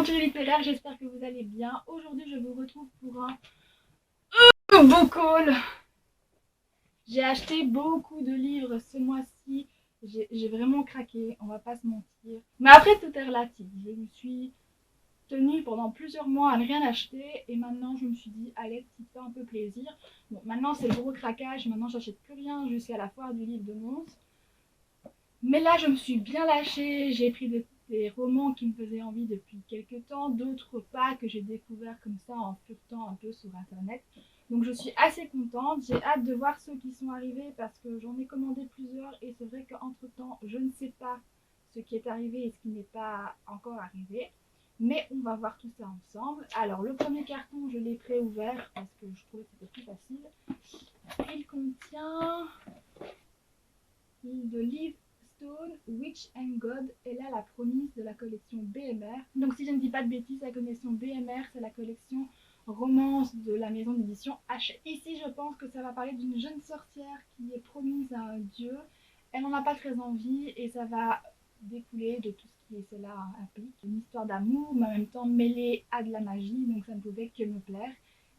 aventuriers littéraires, j'espère que vous allez bien. Aujourd'hui, je vous retrouve pour un book haul. J'ai acheté beaucoup de livres ce mois-ci. J'ai vraiment craqué, on va pas se mentir. Mais après, tout est relatif. Je me suis tenue pendant plusieurs mois à ne rien acheter et maintenant je me suis dit, allez, tu te fais un peu plaisir. Bon, maintenant c'est le gros craquage, maintenant j'achète plus rien jusqu'à la foire du livre de Mons. Mais là, je me suis bien lâchée, j'ai pris des romans qui me faisaient envie depuis quelques temps, d'autres pas que j'ai découvert comme ça en furetant un peu sur internet. Donc je suis assez contente, j'ai hâte de voir ceux qui sont arrivés parce que j'en ai commandé plusieurs et c'est vrai qu'entre temps, je ne sais pas ce qui est arrivé et ce qui n'est pas encore arrivé. Mais on va voir tout ça ensemble. Alors le premier carton, je l'ai pré-ouvert parce que je trouvais que c'était plus facile. Il contient de livres Stone, Witch and God est là la promise de la collection BMR. Donc si je ne dis pas de bêtises, la collection BMR, c'est la collection romance de la maison d'édition Hachette. Ici, je pense que ça va parler d'une jeune sorcière qui est promise à un dieu. Elle n'en a pas très envie et ça va découler de tout ce qui cela implique. Une histoire d'amour, mais en même temps mêlée à de la magie, donc ça ne pouvait que me plaire.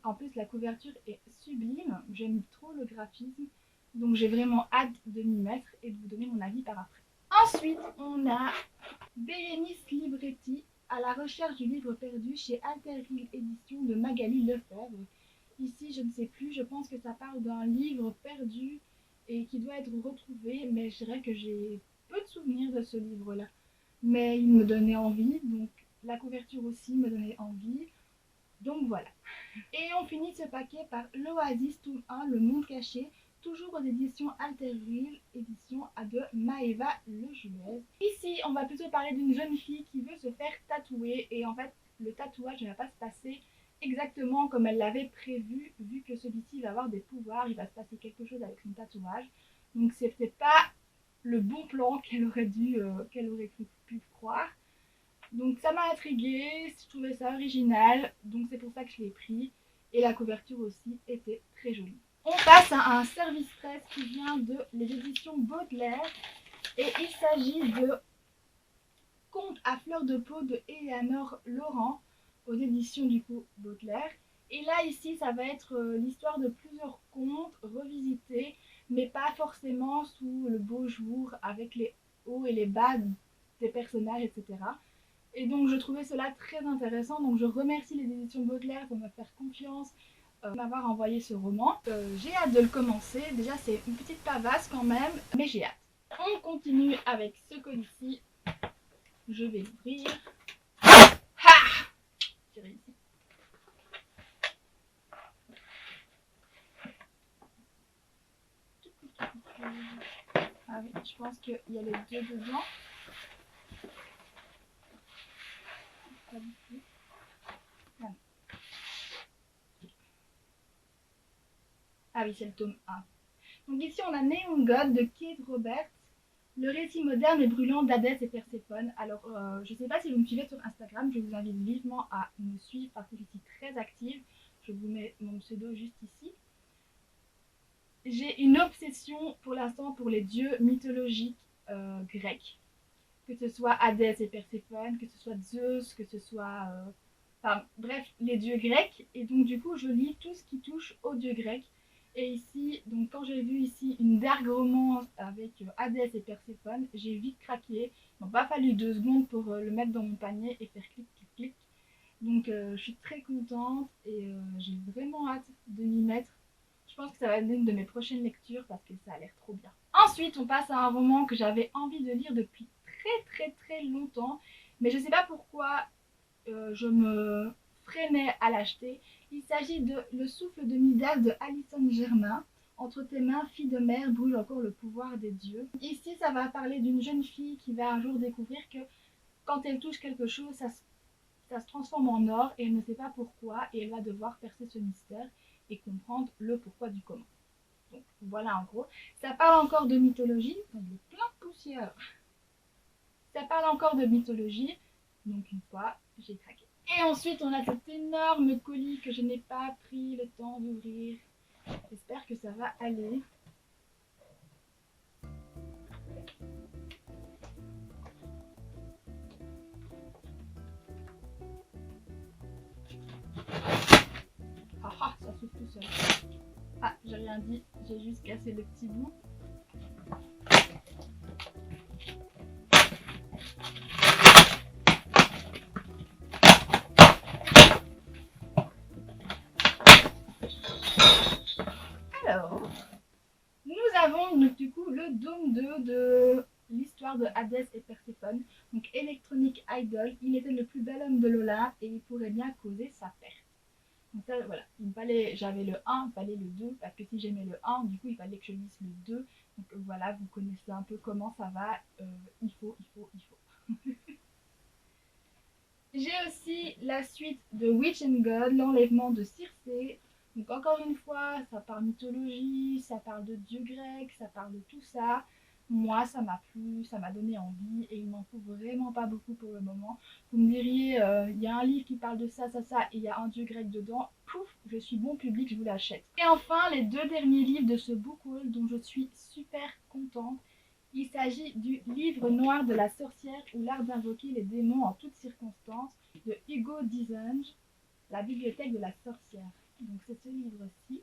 En plus, la couverture est sublime, j'aime trop le graphisme. Donc j'ai vraiment hâte de m'y mettre et de vous donner mon avis par après. Ensuite, on a Bérénice Libretti à la recherche du livre perdu chez Alterhill Édition de Magali Lefebvre. Ici, je ne sais plus, je pense que ça parle d'un livre perdu et qui doit être retrouvé, mais je dirais que j'ai peu de souvenirs de ce livre-là. Mais il me donnait envie, donc la couverture aussi me donnait envie. Donc voilà. Et on finit ce paquet par l'Oasis tome 1, Le Monde Caché, toujours aux éditions Alterhill, édition de Maëva Lejuez. Ici, on va plutôt parler d'une jeune fille qui veut se faire tatouer et en fait, le tatouage ne va pas se passer exactement comme elle l'avait prévu, vu que celui-ci va avoir des pouvoirs, il va se passer quelque chose avec son tatouage. Donc c'est pas le bon plan qu'elle aurait pu croire. Donc ça m'a intriguée, je trouvais ça original, donc c'est pour ça que je l'ai pris. Et la couverture aussi était très jolie. On passe à un service presse qui vient de les éditions Baudelaire. Et il s'agit de Contes à fleur de peau de Eleanor Laurent aux éditions du coup Baudelaire. Et là ici ça va être l'histoire de plusieurs contes revisités, mais pas forcément sous le beau jour avec les hauts et les bas des personnages, etc. Et donc je trouvais cela très intéressant, donc je remercie les éditions Baudelaire pour me faire confiance, m'avoir envoyé ce roman. J'ai hâte de le commencer, déjà c'est une petite pavasse quand même, mais j'ai hâte. On continue avec ce colis-ci, je vais l'ouvrir. Ha! J'ai réussi. Ah oui, je pense qu'il y a les deux dedans. Pas du tout. Ah oui, c'est le tome 1. Donc ici on a Neon God de Kate Roberts, le récit moderne et brûlant d'Hadès et Perséphone. Alors je ne sais pas si vous me suivez sur Instagram, je vous invite vivement à me suivre parce que je suis très active. Je vous mets mon pseudo juste ici. J'ai une obsession pour l'instant pour les dieux mythologiques grecs. Que ce soit Hadès et Perséphone, que ce soit Zeus, que ce soit... enfin bref, les dieux grecs. Et donc du coup je lis tout ce qui touche aux dieux grecs. Et ici, donc quand j'ai vu ici une dark romance avec Hadès et Perséphone, j'ai vite craqué. Il m'a pas fallu 2 secondes pour le mettre dans mon panier et faire clic clic clic. Donc je suis très contente et j'ai vraiment hâte de m'y mettre. Je pense que ça va être l'une de mes prochaines lectures parce que ça a l'air trop bien. Ensuite, on passe à un roman que j'avais envie de lire depuis très longtemps, mais je sais pas pourquoi je me freinais à l'acheter. Il s'agit de Le souffle de Midas de Alison Germain. Entre tes mains, fille de mère, brûle encore le pouvoir des dieux. Ici, ça va parler d'une jeune fille qui va un jour découvrir que quand elle touche quelque chose, ça se transforme en or et elle ne sait pas pourquoi et elle va devoir percer ce mystère et comprendre le pourquoi du comment. Donc voilà en gros. Ça parle encore de mythologie. Il est plein de poussière. Ça parle encore de mythologie. Donc une fois, j'ai craqué. Et ensuite, on a cet énorme colis que je n'ai pas pris le temps d'ouvrir. J'espère que ça va aller. seul. Ah, j'ai rien dit, j'ai juste cassé le petit bout. Alors, nous avons donc, du coup le tome 2 de l'histoire de Hadès et Perséphone. Donc Electronic Idol, il était le plus bel homme de l'Olympe et il pourrait bien causer sa perte. Donc ça, voilà, j'avais le 1, il fallait le 2, parce que si j'aimais le 1, du coup il fallait que je lise le 2. Donc voilà, vous connaissez un peu comment ça va, il faut. J'ai aussi la suite de Witch and God, l'enlèvement de Circé. Donc encore une fois, ça parle mythologie, ça parle de dieux grecs, ça parle de tout ça. Moi, ça m'a plu, ça m'a donné envie et il m'en faut vraiment pas beaucoup pour le moment. Vous me diriez, il y a un livre qui parle de ça, et il y a un dieu grec dedans. Pouf, je suis bon public, je vous l'achète. Et enfin, les 2 derniers livres de ce book haul dont je suis super contente. Il s'agit du livre noir de la sorcière ou l'art d'invoquer les démons en toutes circonstances de Hugo Dizenge, la bibliothèque de la sorcière. Donc c'est ce livre-ci.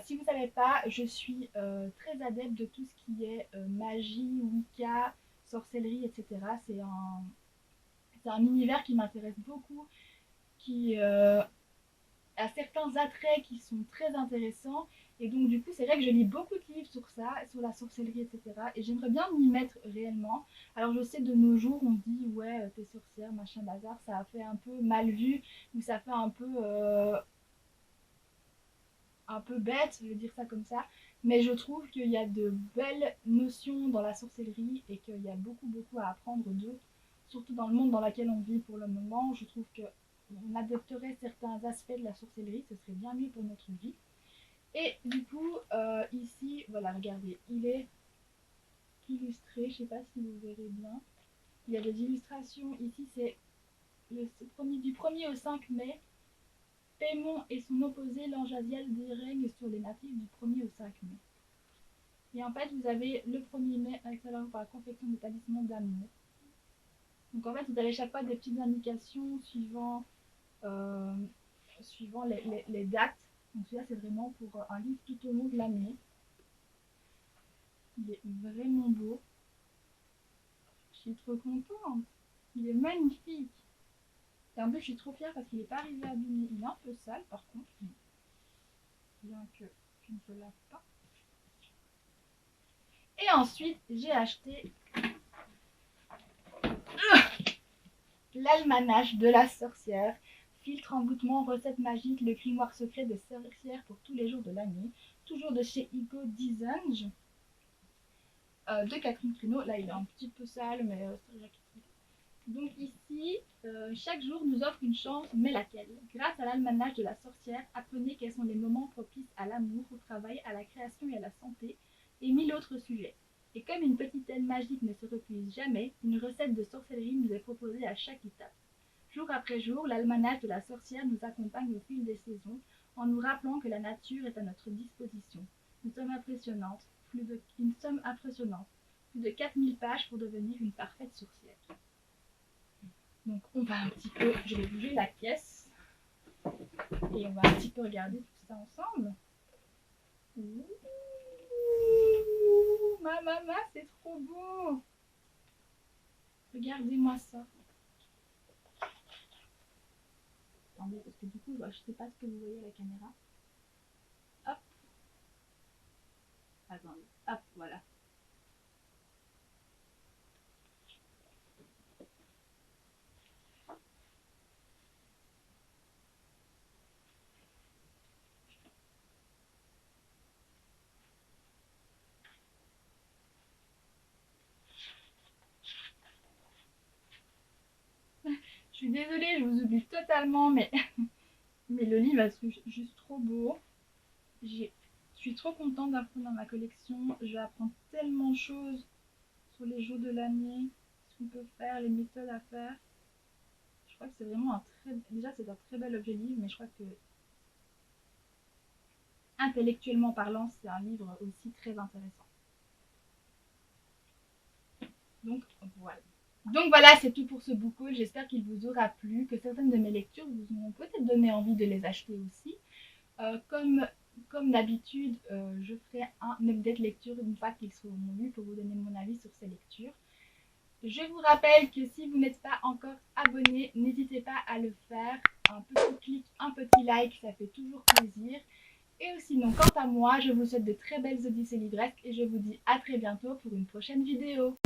Si vous ne savez pas, je suis très adepte de tout ce qui est magie, Wicca, sorcellerie, etc. C'est un univers qui m'intéresse beaucoup, qui a certains attraits qui sont très intéressants. Et donc du coup, c'est vrai que je lis beaucoup de livres sur ça, sur la sorcellerie, etc. Et j'aimerais bien m'y mettre réellement. Alors je sais de nos jours, on dit ouais, t'es sorcière, machin bazar, ça a fait un peu mal vu, ou ça fait un peu bête, je veux dire ça comme ça. Mais je trouve qu'il y a de belles notions dans la sorcellerie et qu'il y a beaucoup à apprendre d'eux. Surtout dans le monde dans lequel on vit pour le moment, je trouve que on adopterait certains aspects de la sorcellerie, ce serait bien mieux pour notre vie. Et du coup, ici, voilà, regardez, il est illustré, je sais pas si vous verrez bien. Il y a des illustrations, ici c'est du 1er au 5 mai. Paimon et son opposé, l'ange Asiel, règne sur les natifs du 1er au 5 mai. Et en fait, vous avez le 1er mai, accéléré par la confection des talismans d'amour. Donc en fait, vous avez chaque fois des petites indications suivant les dates. Donc celui-là, c'est vraiment pour un livre tout au long de l'année. Il est vraiment beau. Je suis trop contente. Il est magnifique. Et en plus, je suis trop fière parce qu'il n'est pas arrivé abîmé. Il est un peu sale par contre. Bien que je ne le lave pas. Et ensuite, j'ai acheté l'almanach de la sorcière. Filtre, envoûtement, recette magique, le grimoire secret des sorcières pour tous les jours de l'année. Toujours de chez Hugo Dizenge. De Catherine Trudeau. Là, il est un petit peu sale, mais c'est déjà donc ici, chaque jour nous offre une chance, mais laquelle? Grâce à l'almanach de la sorcière, apprenez quels sont les moments propices à l'amour, au travail, à la création et à la santé, et 1000 autres sujets. Et comme une petite aile magique ne se refuse jamais, une recette de sorcellerie nous est proposée à chaque étape. Jour après jour, l'almanach de la sorcière nous accompagne au fil des saisons, en nous rappelant que la nature est à notre disposition. Une somme impressionnante, plus de 4000 pages pour devenir une parfaite sorcière. Donc on va un petit peu, je vais bouger la pièce et on va un petit peu regarder tout ça ensemble. Ouh, ma maman, c'est trop beau. Regardez-moi ça. Attendez, parce que du coup, je sais pas ce que vous voyez à la caméra. Hop. Attendez, hop, voilà. Je suis désolée, je vous oublie totalement, mais le livre est juste trop beau. Je suis trop contente d'apprendre dans ma collection. Je vais apprendre tellement de choses sur les jours de l'année, ce qu'on peut faire, les méthodes à faire. Je crois que c'est vraiment déjà c'est un très bel objet livre, mais je crois que intellectuellement parlant, c'est un livre aussi très intéressant. Donc voilà. Donc voilà, c'est tout pour ce book haul. J'espère qu'il vous aura plu, que certaines de mes lectures vous ont peut-être donné envie de les acheter aussi. Comme d'habitude, je ferai un update lecture une fois qu'ils seront lus pour vous donner mon avis sur ces lectures. Je vous rappelle que si vous n'êtes pas encore abonné, n'hésitez pas à le faire. Un petit clic, un petit like, ça fait toujours plaisir. Et sinon, quant à moi, je vous souhaite de très belles odyssées livresques et je vous dis à très bientôt pour une prochaine vidéo.